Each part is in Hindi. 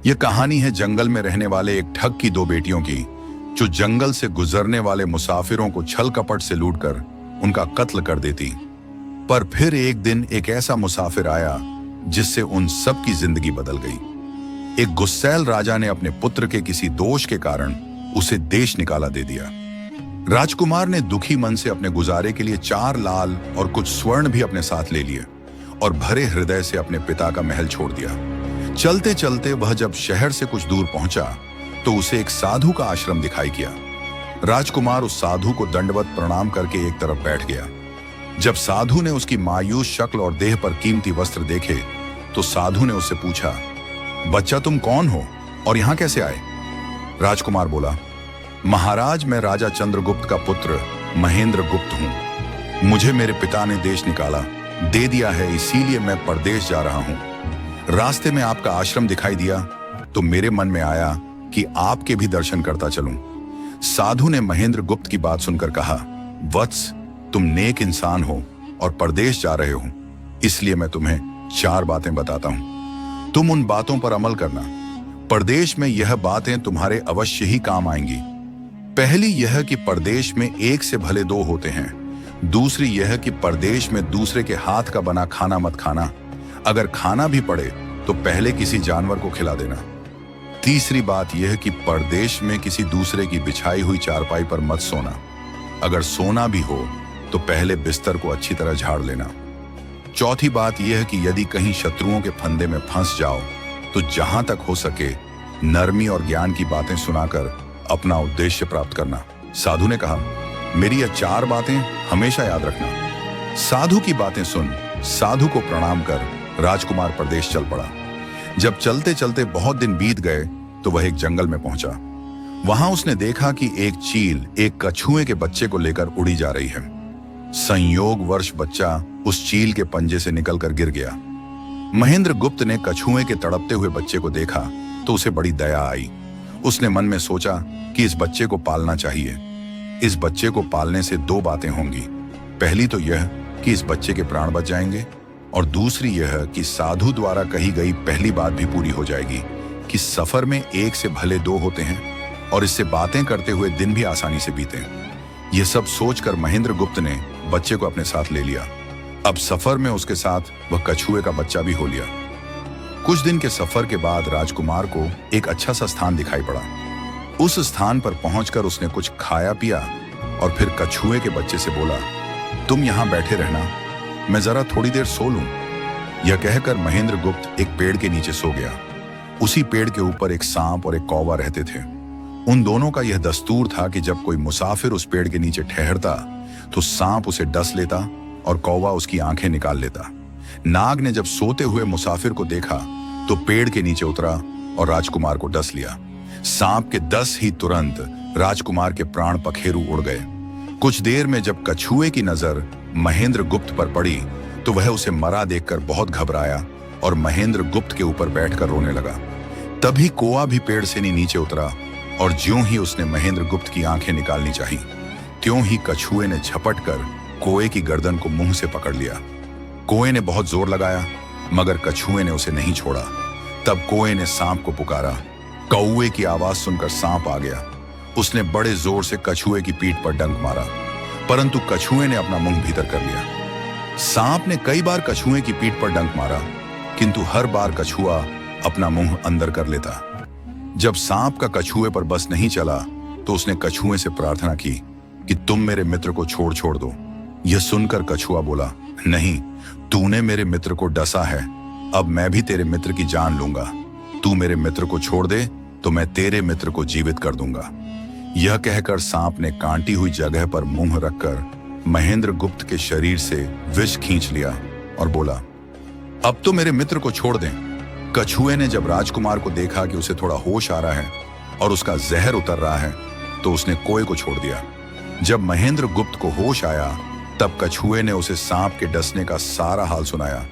यह कहानी है जंगल में रहने वाले एक ठग की दो बेटियों की, जो जंगल से गुजरने वाले मुसाफिरों को छल कपट से लूटकर उनका कत्ल कर देती। पर फिर एक दिन एक ऐसा मुसाफिर आया जिससे उन सब की जिंदगी बदल गई। एक गुस्सैल राजा ने अपने पुत्र के किसी दोष के कारण उसे देश निकाला दे दिया। राजकुमार ने दुखी मन से अपने गुजारे के लिए 4 लाल और कुछ स्वर्ण भी अपने साथ ले लिए और भरे हृदय से अपने पिता का महल छोड़ दिया। चलते चलते वह जब शहर से कुछ दूर पहुंचा तो उसे एक साधु का आश्रम दिखाई किया। राजकुमार उस साधु को दंडवत प्रणाम करके एक तरफ बैठ गया। जब साधु ने उसकी मायूस शक्ल और देह पर कीमती वस्त्र देखे तो साधु ने उससे पूछा, बच्चा तुम कौन हो और यहां कैसे आए? राजकुमार बोला, महाराज मैं राजा चंद्रगुप्त का पुत्र महेंद्र गुप्त हूं। मुझे मेरे पिता ने देश निकाला दे दिया है, इसीलिए मैं परदेश जा रहा हूं। रास्ते में आपका आश्रम दिखाई दिया तो मेरे मन में आया कि आपके भी दर्शन करता चलूं। साधु ने महेंद्र गुप्त की बात सुनकर कहा, वत्स तुम नेक इंसान हो और परदेश जा रहे हो, इसलिए मैं तुम्हें 4 बातें बताता हूं। तुम उन बातों पर अमल करना। परदेश में यह बातें तुम्हारे अवश्य ही काम आएंगी। पहली यह कि परदेश में एक से भले 2 होते हैं। दूसरी यह कि परदेश में दूसरे के हाथ का बना खाना मत खाना। अगर खाना भी पड़े तो पहले किसी जानवर को खिला देना। तीसरी बात यह कि परदेश में किसी दूसरे की बिछाई हुई चारपाई पर मत सोना। अगर सोना भी हो तो पहले बिस्तर को अच्छी तरह झाड़ लेना। चौथी बात यह कि यदि कहीं शत्रुओं के फंदे में फंस जाओ तो जहां तक हो सके नरमी और ज्ञान की बातें सुनाकर अपना उद्देश्य प्राप्त करना। साधु ने कहा, मेरी यह 4 बातें हमेशा याद रखना। साधु की बातें सुन साधु को प्रणाम कर राजकुमार परदेश चल पड़ा। जब चलते चलते बहुत दिन बीत गए तो वह एक जंगल में पहुंचा। वहां उसने देखा कि एक चील एक कछुए के बच्चे को लेकर उड़ी जा रही है। संयोगवश बच्चा उस चील के पंजे से निकलकर गिर गया। महेंद्र गुप्त ने कछुए के तड़पते हुए बच्चे को देखा तो उसे बड़ी दया आई। उसने मन में सोचा कि इस बच्चे को पालना चाहिए। इस बच्चे को पालने से 2 बातें होंगी। पहली तो यह कि इस बच्चे के प्राण बच जाएंगे और दूसरी यह कि साधु द्वारा कही गई पहली बात भी पूरी हो जाएगी कि सफर में एक से भले 2 होते हैं और इससे बातें करते हुए दिन भी आसानी से बीते। यह सब सोचकर महेंद्र गुप्त ने बच्चे को अपने साथ ले लिया। अब सफर में उसके साथ वह कछुए का बच्चा भी हो लिया। कुछ दिन के सफर के बाद राजकुमार को एक अच्छा सा स्थान दिखाई पड़ा। उस स्थान पर पहुंचकर उसने कुछ खाया पिया और फिर कछुए के बच्चे से बोला, तुम यहां बैठे रहना, मैं जरा थोड़ी देर सो लूं। यह कहकर महेंद्र गुप्त एक पेड़ के नीचे सो गया। उसी पेड़ के ऊपर एक सांप और एक कौवा रहते थे। उन दोनों का यह दस्तूर था कि जब कोई मुसाफिर उस पेड़ के नीचे ठहरता तो सांप उसे डस लेता और कौवा उसकी आंखें निकाल लेता। नाग ने जब सोते हुए मुसाफिर को देखा तो पेड़ के नीचे उतरा और राजकुमार को डस लिया। सांप के डस ही तुरंत राजकुमार के प्राण पखेरु उड़ गए। कुछ देर में जब कछुए की नजर महेंद्र गुप्त पर पड़ी तो वह उसे मरा देखकर बहुत घबराया और महेंद्र गुप्त के ऊपर बैठकर रोने लगा। तभी कौवा भी पेड़ से नीचे उतरा और ज्यों ही उसने महेंद्र गुप्त की आंखें निकालनी चाही, त्यों ही कछुए ने झपट कर कौवे की गर्दन को मुंह से पकड़ लिया। कौवे ने बहुत जोर लगाया मगर कछुए ने उसे नहीं छोड़ा। तब कौवे ने सांप को पुकारा। कौवे की आवाज सुनकर सांप आ गया। उसने बड़े जोर से कछुए की पीठ पर डंक मारा, परंतु कछुए ने अपना मुंह भीतर कर लिया। सांप ने कई बार कछुए की पीठ पर डंक मारा, किंतु हर बार कछुआ अपना मुंह अंदर कर लेता। जब सांप का कछुए पर बस नहीं चला तो उसने कछुए से प्रार्थना की कि तुम मेरे मित्र को छोड़ दो। यह सुनकर कछुआ बोला, नहीं, तूने मेरे मित्र को डसा है, अब मैं भी तेरे मित्र की जान लूंगा। तू मेरे मित्र को छोड़ दे तो मैं तेरे मित्र को जीवित कर दूंगा। यह कहकर सांप ने कांटी हुई जगह पर मुंह रखकर महेंद्र गुप्त के शरीर से विष खींच लिया और बोला, अब तो मेरे मित्र को छोड़ दें। कछुए ने जब राजकुमार को देखा कि उसे थोड़ा होश आ रहा है और उसका जहर उतर रहा है तो उसने कौवे को छोड़ दिया। जब महेंद्र गुप्त को होश आया तब कछुए ने उसे सांप के डसने का सारा हाल सुनाया।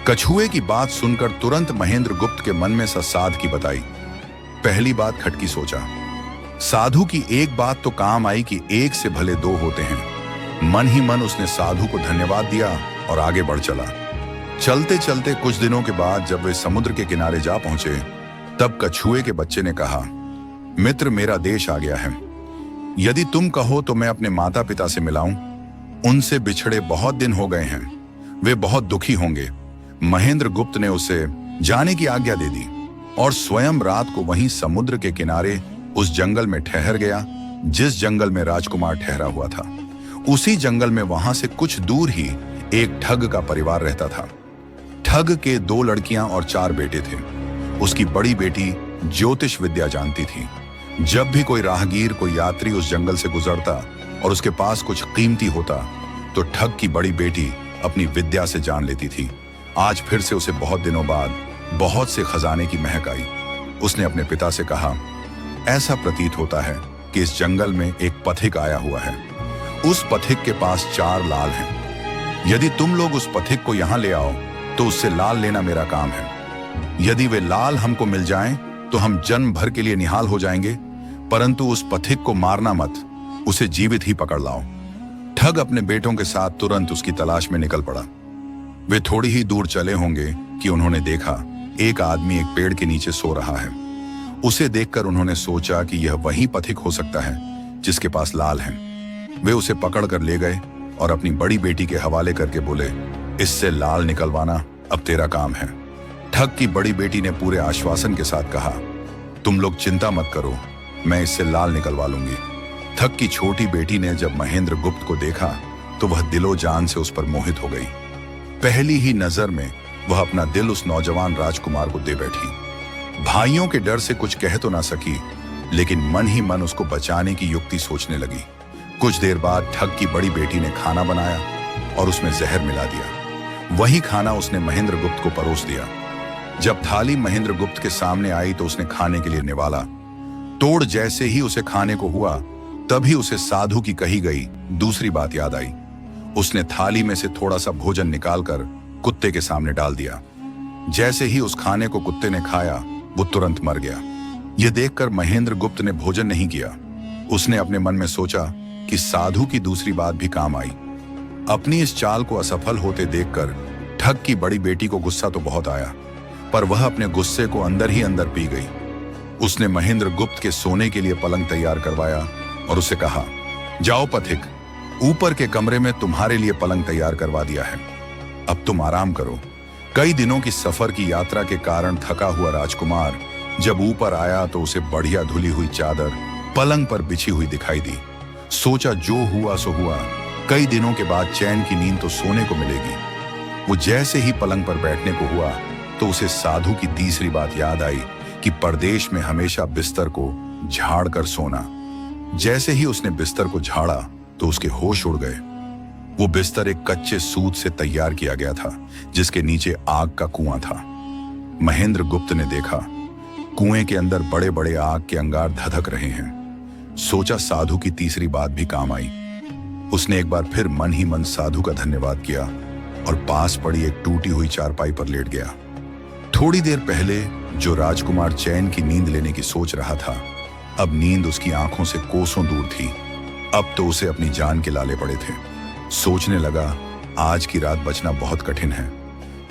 कछुए की बात सुनकर तुरंत महेंद्र गुप्त के मन में साध की बताई। पहली बात खटकी सोचा। साधु की एक बात तो काम आई कि एक से भले 2 होते हैं। मन ही मन उसने साधु को धन्यवाद दिया और आगे बढ़ चला। चलते चलते कुछ दिनों के बाद जब वे समुद्र के किनारे जा पहुंचे तब कछुए के बच्चे ने कहा, मित्र, मेरा देश आ गया है। यदि तुम कहो तो मैं अपने माता पिता से मिलाऊं। उनसे बिछड़े बहुत दिन हो गए हैं, वे बहुत दुखी होंगे। महेंद्र गुप्त ने उसे जाने की आज्ञा दे दी और स्वयं रात को वहीं समुद्र के किनारे उस जंगल में ठहर गया जिस जंगल में राजकुमार ठहरा हुआ था। उसी जंगल में वहां से कुछ दूर ही एक ठग का परिवार रहता था। ठग के 2 लड़कियां और 4 बेटे थे। उसकी बड़ी बेटी ज्योतिष विद्या जानती थी। जब भी कोई राहगीर, कोई यात्री उस जंगल से गुजरता और उसके पास कुछ कीमती होता तो ठग की बड़ी बेटी अपनी विद्या से जान लेती थी। आज फिर से उसे बहुत दिनों बाद बहुत से खजाने की महक आई। उसने अपने पिता से कहा, ऐसा प्रतीत होता है कि इस जंगल में एक पथिक आया हुआ है। उस पथिक के पास 4 लाल हैं। यदि तुम लोग उस पथिक को यहां ले आओ तो उससे लाल लेना मेरा काम है। यदि वे लाल हमको मिल जाएं तो हम जन्म भर के लिए निहाल हो जाएंगे, परंतु उस पथिक को मारना मत, उसे जीवित ही पकड़ लाओ। ठग अपने बेटों के साथ तुरंत उसकी तलाश में निकल पड़ा। वे थोड़ी ही दूर चले होंगे कि उन्होंने देखा एक आदमी एक पेड़ के नीचे सो रहा है। उसे देखकर उन्होंने सोचा कि यह वही पथिक हो सकता है जिसके पास लाल हैं। वे उसे पकड़कर ले गए और अपनी बड़ी बेटी के हवाले करके बोले, इससे लाल निकलवाना अब तेरा काम है। ठग की बड़ी बेटी ने पूरे आश्वासन के साथ कहा, तुम लोग चिंता मत करो, मैं इससे लाल निकलवा लूंगी। ठग की छोटी बेटी ने जब महेंद्र गुप्त को देखा तो वह दिलो जान से उस पर मोहित हो गई। पहली ही नजर में वह अपना दिल उस नौजवान राजकुमार को दे बैठी। भाइयों के डर से कुछ कह तो ना सकी, लेकिन मन ही मन उसको बचाने की युक्ति सोचने लगी। कुछ देर बाद ठग की बड़ी बेटी ने खाना बनाया और उसमें जहर मिला दिया। वही खाना उसने महेंद्र गुप्त को परोस दिया। जब थाली महेंद्र गुप्त के सामने आई तो उसने खाने के लिए निवाला। तोड़ जैसे ही उसे खाने को हुआ तभी उसे साधु की कही गई दूसरी बात याद आई। उसने थाली में से थोड़ा सा भोजन निकालकर कुत्ते के सामने डाल दिया। जैसे ही उस खाने को कुत्ते ने खाया वो तुरंत मर गया। यह देखकर महेंद्र गुप्त ने भोजन नहीं किया। उसने अपने मन में सोचा कि साधु की दूसरी बात भी काम आई। अपनी इस चाल को असफल होते देखकर ठग की बड़ी बेटी को गुस्सा तो बहुत आया, पर वह अपने गुस्से को अंदर ही अंदर पी गई। उसने महेंद्र गुप्त के सोने के लिए पलंग तैयार करवाया और उसे कहा, जाओ पथिक, ऊपर के कमरे में तुम्हारे लिए पलंग तैयार करवा दिया है, अब तुम आराम करो। कई दिनों की सफर की यात्रा के कारण थका हुआ राजकुमार जब ऊपर आया तो उसे बढ़िया धुली हुई चादर पलंग पर बिछी हुई दिखाई दी। सोचा जो हुआ सो हुआ, कई दिनों के बाद चैन की नींद तो सोने को मिलेगी। वो जैसे ही पलंग पर बैठने को हुआ तो उसे साधु की तीसरी बात याद आई कि परदेश में हमेशा बिस्तर को झाड़ कर सोना। जैसे ही उसने बिस्तर को झाड़ा तो उसके होश उड़ गए। वो बिस्तर एक कच्चे सूत से तैयार किया गया था जिसके नीचे आग का कुआं था। महेंद्र गुप्त ने देखा कुएं के अंदर बड़े बड़े आग के अंगार धधक रहे हैं। सोचा साधु की तीसरी बात भी काम आई। उसने एक बार फिर मन ही मन साधु का धन्यवाद किया और पास पड़ी एक टूटी हुई चारपाई पर लेट गया। थोड़ी देर पहले जो राजकुमार चैन की नींद लेने की सोच रहा था, अब नींद उसकी आंखों से कोसों दूर थी। अब तो उसे अपनी जान के लाले पड़े थे। सोचने लगा आज की रात बचना बहुत कठिन है।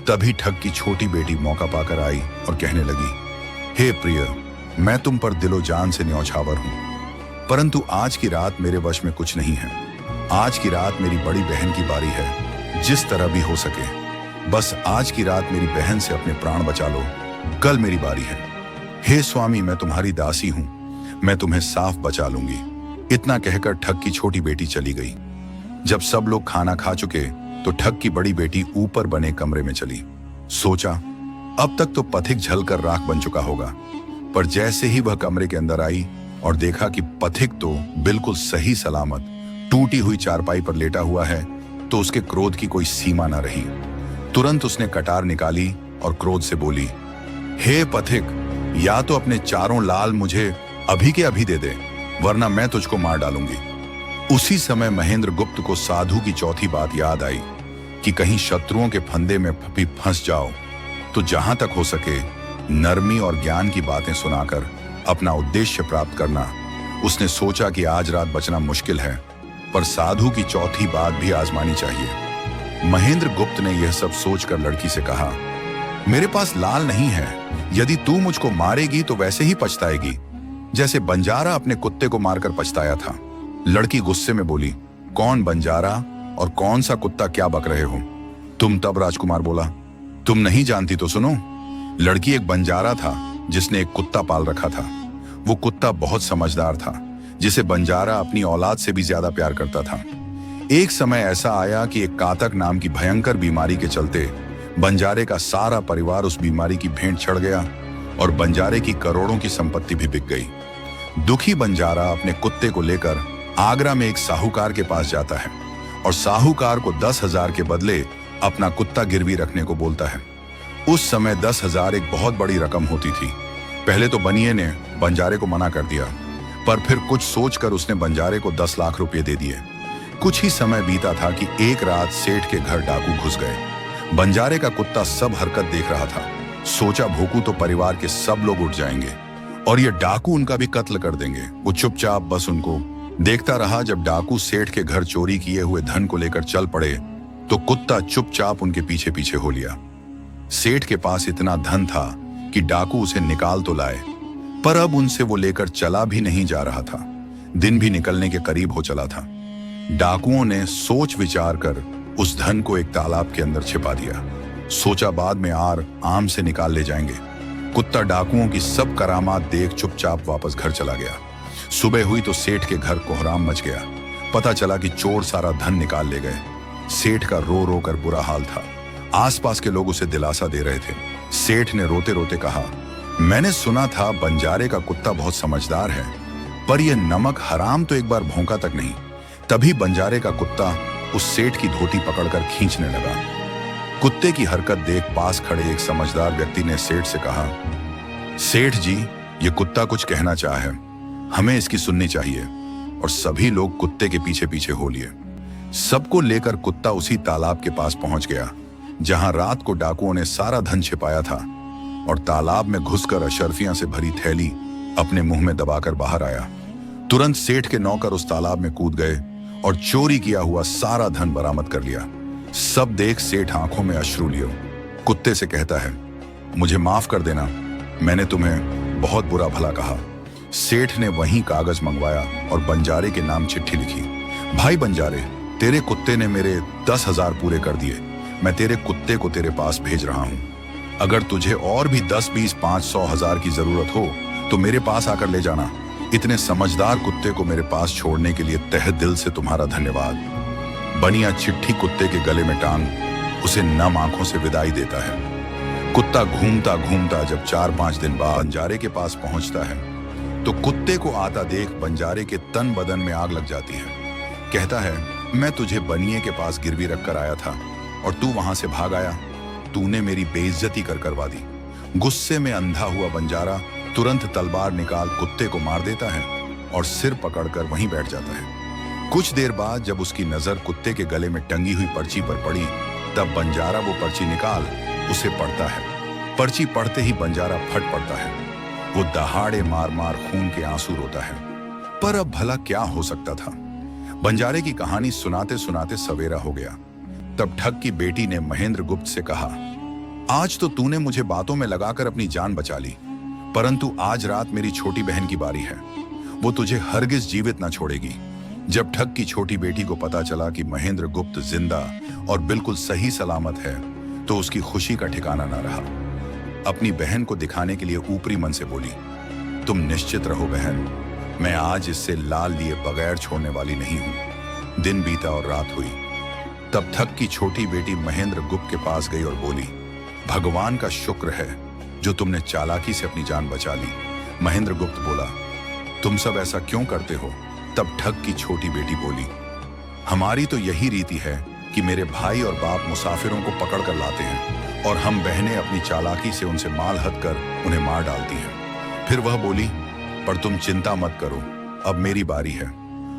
तभी ठग की छोटी बेटी मौका पाकर आई और कहने लगी, हे प्रिय, मैं तुम पर दिलो जान से न्यौछावर हूं, परंतु आज की रात मेरे वश में कुछ नहीं है। आज की रात मेरी बड़ी बहन की बारी है। जिस तरह भी हो सके बस आज की रात मेरी बहन से अपने प्राण बचा लो, कल मेरी बारी है। हे स्वामी, मैं तुम्हारी दासी हूं, मैं तुम्हें साफ बचा लूंगी। इतना कहकर ठग की छोटी बेटी चली गई। जब सब लोग खाना खा चुके तो ठग की बड़ी बेटी ऊपर बने कमरे में चली। सोचा अब तक तो पथिक झलकर राख बन चुका होगा, पर जैसे ही वह कमरे के अंदर आई और देखा कि पथिक तो बिल्कुल सही सलामत टूटी हुई चारपाई पर लेटा हुआ है तो उसके क्रोध की कोई सीमा न रही। तुरंत उसने कटार निकाली और क्रोध से बोली, हे पथिक, या तो अपने 4 लाल मुझे अभी के अभी दे दे, वरना मैं तुझको मार डालूंगी। उसी समय महेंद्र गुप्त को साधु की चौथी बात याद आई कि कहीं शत्रुओं के फंदे में भी फंस जाओ तो जहां तक हो सके नरमी और ज्ञान की बातें सुनाकर अपना उद्देश्य प्राप्त करना। उसने सोचा कि आज रात बचना मुश्किल है, पर साधु की चौथी बात भी आजमानी चाहिए। महेंद्र गुप्त ने यह सब सोचकर लड़की से कहा, मेरे पास लाल नहीं है। यदि तू मुझको मारेगी तो वैसे ही पछताएगी जैसे बंजारा अपने कुत्ते को मारकर पछताया था। लड़की गुस्से में बोली, कौन बंजारा और कौन सा कुत्ता, क्या बक रहे हो तुम? तब राजकुमार बोला, तुम नहीं जानती तो सुनो। लड़की, एक बंजारा था जिसने एक कुत्ता पाल रखा था। वो कुत्ता बहुत समझदार था, जिसे बंजारा अपनी औलाद से भी ज्यादा प्यार करता था। एक समय ऐसा आया कि एक कातक नाम की भयंकर बीमारी के चलते बंजारे का सारा परिवार उस बीमारी की भेंट चढ़ गया और बंजारे की करोड़ों की संपत्ति भी बिक गई। दुखी बंजारा अपने कुत्ते को लेकर आगरा में एक साहूकार के पास जाता है और साहूकार को 10,000 के बदले अपना कुत्ता गिरवी रखने को बोलता है। उस समय 10,000 एक बहुत बड़ी रकम होती थी। पहले तो बनिए ने बंजारे को मना कर दिया, पर फिर कुछ सोचकर उसने बंजारे को 10 लाख रुपए दे दिए। कुछ ही समय बीता था कि एक रात सेठ के घर डाकू घुस गए। बंजारे का कुत्ता सब हरकत देख रहा था। सोचा, भूखू तो परिवार के सब लोग उठ जाएंगे और ये डाकू उनका भी कत्ल कर देंगे। वो चुपचाप बस उनको देखता रहा। जब डाकू सेठ के घर चोरी किए हुए धन को लेकर चल पड़े तो कुत्ता चुपचाप उनके पीछे पीछे हो लिया। सेठ के पास इतना धन था कि डाकू उसे निकाल तो लाए, पर अब उनसे वो लेकर चला भी नहीं जा रहा था। दिन भी निकलने के करीब हो चला था। डाकुओं ने सोच विचार कर उस धन को एक तालाब के अंदर छिपा दिया। सोचा, बाद में आम से निकाल ले जाएंगे। कुत्ता डाकुओं की सब करामात देख चुपचाप वापस घर चला गया। सुबह हुई तो सेठ के घर कोहराम मच गया। पता चला कि चोर सारा धन निकाल ले गए। सेठ का रो रो कर बुरा हाल था। आसपास के लोग उसे दिलासा दे रहे थे। सेठ ने रोते रोते कहा, मैंने सुना था बंजारे का कुत्ता बहुत समझदार है, पर यह नमक हराम तो एक बार भौंका तक नहीं। तभी बंजारे का कुत्ता उस सेठ की धोती पकड़कर खींचने लगा। कुत्ते की हरकत देख पास खड़े एक समझदार व्यक्ति ने सेठ से कहा, सेठ जी, ये कुत्ता कुछ कहना चाहे, हमें इसकी सुननी चाहिए। और सभी लोग कुत्ते के पीछे पीछे हो लिए। सबको लेकर कुत्ता उसी तालाब के पास पहुंच गया जहां रात को डाकुओं ने सारा धन छिपाया था, और तालाब में घुसकर अशर्फियां से भरी थैली अपने मुंह में दबाकर बाहर आया। तुरंत सेठ के नौकर उस तालाब में कूद गए और चोरी किया हुआ सारा धन बरामद कर लिया। सब देख सेठ आंखों में अश्रु लियो कुत्ते से कहता है, मुझे माफ कर देना, मैंने तुम्हें बहुत बुरा भला कहा। सेठ ने वहीं कागज मंगवाया और बंजारे के नाम चिट्ठी लिखी। भाई बंजारे, तेरे कुत्ते ने मेरे 10,000 पूरे कर दिए। मैं तेरे कुत्ते को तेरे पास भेज रहा हूं। अगर तुझे और भी 10, 20, 500, 1000 की जरूरत हो तो मेरे पास आकर ले जाना। इतने समझदार कुत्ते को मेरे पास छोड़ने के लिए तहे दिल से तुम्हारा धन्यवाद। बनिया चिट्ठी कुत्ते के गले में टांग उसे नम आंखों से विदाई देता है। कुत्ता घूमता घूमता जब 4-5 दिन बाद बंजारे के पास पहुंचता है तो कुत्ते को आता देख बंजारे के तन बदन में आग लग जाती है। कहता है, मैं तुझे बनिए के पास गिरवी रखकर आया था और तू वहां से भाग आया। तूने मेरी बेइज्जती कर करवा दी। गुस्से में अंधा हुआ बंजारा तुरंत तलवार निकाल कुत्ते को मार देता है और सिर पकड़कर वहीं बैठ जाता है। कुछ देर बाद जब उसकी नजर कुत्ते के गले में टंगी हुई पर्ची पर पड़ी, तब बंजारा वो पर्ची निकाल उसे पढ़ता है। पर्ची पढ़ते ही बंजारा फट पड़ता है। वो दहाड़े मार मार खून के आंसू रोता है। पर अब भला क्या हो सकता था। बंजारे की कहानी सुनाते सुनाते सवेरा हो गया। तब ठग की बेटी ने महेंद्र गुप्त से कहा, आज तो तूने मुझे बातों में लगाकर अपनी जान बचा ली, परंतु आज रात मेरी छोटी बहन की बारी है। वो तुझे हरगिज जीवित न छोड़ेगी। जब ठग की छोटी बेटी को पता चला कि महेंद्र गुप्त जिंदा और बिल्कुल सही सलामत है तो उसकी खुशी का ठिकाना न रहा। अपनी बहन को दिखाने के लिए ऊपरी मन से बोली, तुम निश्चित रहो बहन, मैं आज इससे लाल लिए बगैर छोड़ने वाली नहीं हूं। दिन बीता और रात हुई। तब ठग की छोटी बेटी महेंद्र गुप्त के पास गई और बोली, भगवान का शुक्र है जो तुमने चालाकी से अपनी जान बचा ली। महेंद्र गुप्त बोला, तुम सब ऐसा क्यों करते हो? तब ठग की छोटी बेटी बोली, हमारी तो यही रीति है कि मेरे भाई और बाप मुसाफिरों को पकड़ कर लाते हैं और हम बहनें अपनी चालाकी से उनसे माल हद कर उन्हें मार डालती हैं। फिर वह बोली, पर तुम चिंता मत करो, अब मेरी बारी है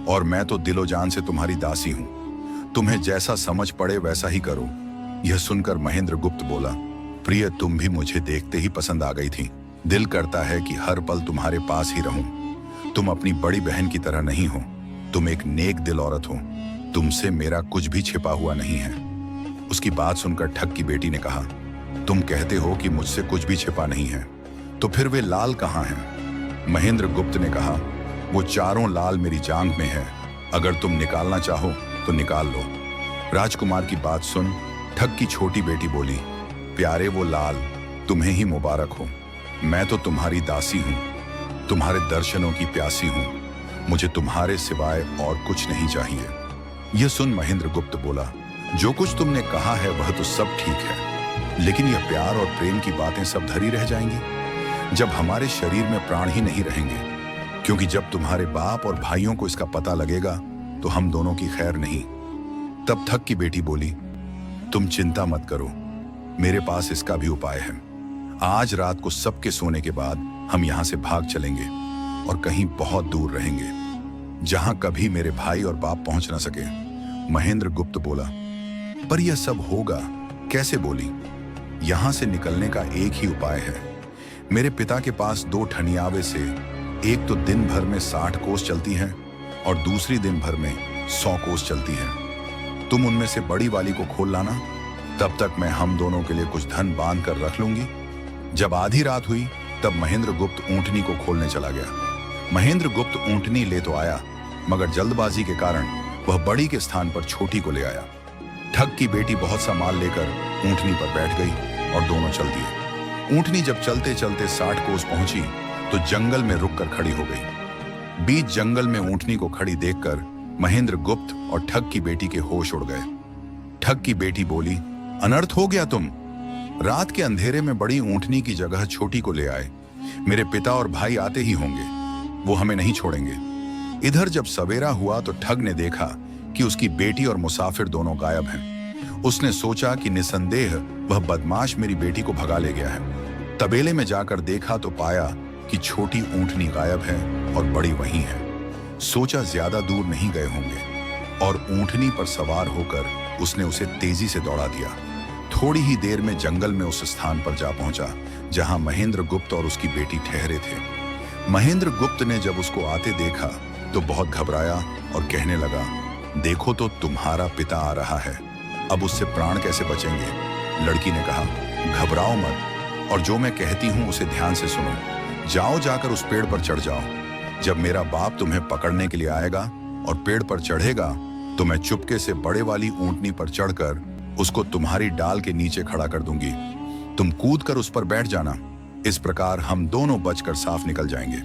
और मैं तो दिलो जान से तुम्हारी दासी हूं। तुम्हें जैसा समझ पड़े वैसा ही करो। यह सुनकर महेंद्र गुप्त बोला, प्रिय, तुम भी मुझे देखते ही पसंद आ गई थी। दिल करता है कि हर पल तुम्हारे पास ही रहूं। तुम अपनी बड़ी बहन की तरह नहीं हो, तुम एक नेक दिल औरत हो। तुमसे मेरा कुछ भी छिपा हुआ नहीं है। उसकी बात सुनकर ठग की बेटी ने कहा, तुम कहते हो कि मुझसे कुछ भी छिपा नहीं है, तो फिर वे लाल कहाँ हैं? महेंद्र गुप्त ने कहा, वो चारों लाल मेरी जांघ में है। अगर तुम निकालना चाहो तो निकाल लो। राजकुमार की बात सुन ठग की छोटी बेटी बोली, प्यारे वो लाल तुम्हें ही मुबारक हो। मैं तो तुम्हारी दासी हूँ, तुम्हारे दर्शनों की प्यासी हूँ। मुझे तुम्हारे सिवाय और कुछ नहीं चाहिए। यह सुन महेंद्र गुप्त बोला, जो कुछ तुमने कहा है वह तो सब ठीक है, लेकिन यह प्यार और प्रेम की बातें सब धरी रह जाएंगी जब हमारे शरीर में प्राण ही नहीं रहेंगे। क्योंकि जब तुम्हारे बाप और भाइयों को इसका पता लगेगा तो हम दोनों की खैर नहीं। तब ठग की बेटी बोली, तुम चिंता मत करो, मेरे पास इसका भी उपाय है। आज रात को सबके सोने के बाद हम यहां से भाग चलेंगे और कहीं बहुत दूर रहेंगे, जहां कभी मेरे भाई और बाप पहुंच ना सके। महेंद्र गुप्त बोला, पर यह सब होगा कैसे? बोली, यहां से निकलने का एक ही उपाय है। मेरे पिता के पास 2 ठनियावे से एक तो दिन भर में 60 कोस चलती है और दूसरी दिन भर में 100 कोस चलती है। तुम उनमें से बड़ी वाली को खोल लाना, तब तक मैं हम दोनों के लिए कुछ धन बांध कर रख लूंगी। जब आधी रात हुई तब महेंद्र गुप्त ऊंटनी को खोलने चला गया। महेंद्र गुप्त ऊंटनी ले तो आया, मगर जल्दबाजी के कारण वह बड़ी के स्थान पर छोटी को ले आया। ठग की बेटी बहुत सा माल लेकर ऊंटनी पर बैठ गई और दोनों चल दिए। ऊंटनी जब चलते चलते 60 कोस पहुंची तो जंगल में रुककर खड़ी हो गई। बीच जंगल में ऊंटनी को खड़ी देखकर महेंद्र गुप्त और ठग की बेटी के होश उड़ गए। ठग की बेटी बोली, अनर्थ हो गया तुम। रात के अंधेरे में बड़ी ऊंटनी की जगह छोटी को ले आए। मेरे पिता और भाई आते ही होंगे, वो हमें नहीं छोड़ेंगे। इधर जब सवेरा हुआ तो ठग ने देखा कि उसकी बेटी और मुसाफिर दोनों गायब हैं। उसने सोचा कि निसंदेह वह बदमाश मेरी बेटी को भगा ले गया है। तबेले में जाकर देखा तो पाया कि छोटी ऊंटनी गायब है और बड़ी वहीं है। सोचा ज्यादा दूर नहीं गए होंगे और ऊंटनी पर सवार होकर उसने उसे तेजी से दौड़ा दिया। थोड़ी ही देर में जंगल में उस स्थान पर जा पहुंचा जहां महेंद्र गुप्त और उसकी बेटी ठहरे थे। महेंद्र गुप्त ने जब उसको आते देखा तो बहुत घबराया और कहने लगा, देखो तो तुम्हारा पिता आ रहा है, अब उससे प्राण कैसे बचेंगे? लड़की ने कहा, घबराओ मत और जो मैं कहती हूं उसे ध्यान से सुनो। जाओ, जाकर उस पेड़ पर चढ़ जाओ। जब मेरा बाप तुम्हें पकड़ने के लिए आएगा और पेड़ पर चढ़ेगा तो मैं चुपके से बड़े वाली ऊंटनी पर चढ़कर उसको तुम्हारी डाल के नीचे खड़ा कर दूंगी। तुम कूद कर उस पर बैठ जाना। इस प्रकार हम दोनों बचकर साफ निकल जाएंगे।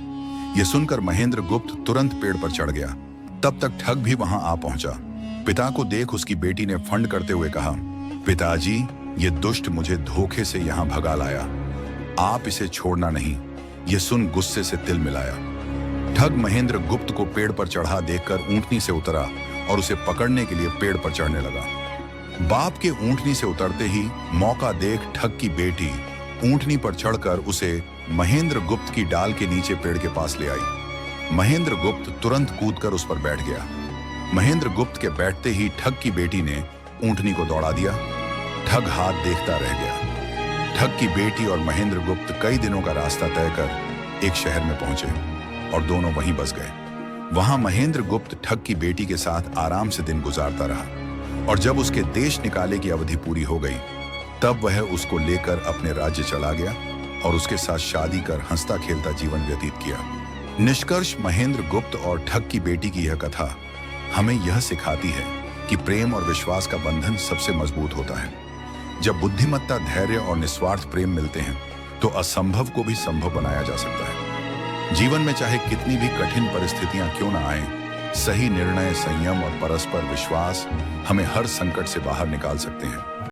यह सुनकर महेंद्र गुप्त तुरंत पेड़ पर चढ़ गया। तब तक ठग भी वहां आ पहुंचा। पिता को देख उसकी बेटी ने फंड करते हुए कहा, पिताजी, ये दुष्ट मुझे धोखे से यहां भगा लाया, आप इसे छोड़ना नहीं। यह सुन गुस्से से तिल मिलाया। ठग महेंद्र गुप्त को पेड़ पर चढ़ा देखकर ऊंटनी से उतरा और उसे पकड़ने के लिए पेड़ पर चढ़ने लगा। बाप के ऊंटनी से उतरते ही मौका देख ठग की बेटी ऊंटनी पर चढ़कर उसे महेंद्र गुप्त की डाल के नीचे पेड़ के पास ले आई। महेंद्र गुप्त तुरंत कूदकर उस पर बैठ गया। महेंद्र गुप्त के बैठते ही ठग की बेटी ने ऊंटनी को दौड़ा दिया। ठग हाथ देखता रह गया। ठग की बेटी और महेंद्र गुप्त कई दिनों का रास्ता तय कर एक शहर में पहुंचे और दोनों वहीं बस गए। वहां महेंद्र गुप्त ठग की बेटी के साथ आराम से दिन गुजारता रहा और जब उसके देश निकाले की अवधि पूरी हो गई तब वह उसको लेकर अपने राज्य चला गया और उसके साथ शादी कर हंसता खेलता जीवन व्यतीत किया। निष्कर्ष, महेंद्र गुप्त और ठग की बेटी की यह कथा हमें यह सिखाती है कि प्रेम और विश्वास का बंधन सबसे मजबूत होता है। जब बुद्धिमत्ता, धैर्य और निस्वार्थ प्रेम मिलते हैं तो असंभव को भी संभव बनाया जा सकता है। जीवन में चाहे कितनी भी कठिन परिस्थितियां क्यों ना आए, सही निर्णय, संयम और परस्पर विश्वास हमें हर संकट से बाहर निकाल सकते हैं।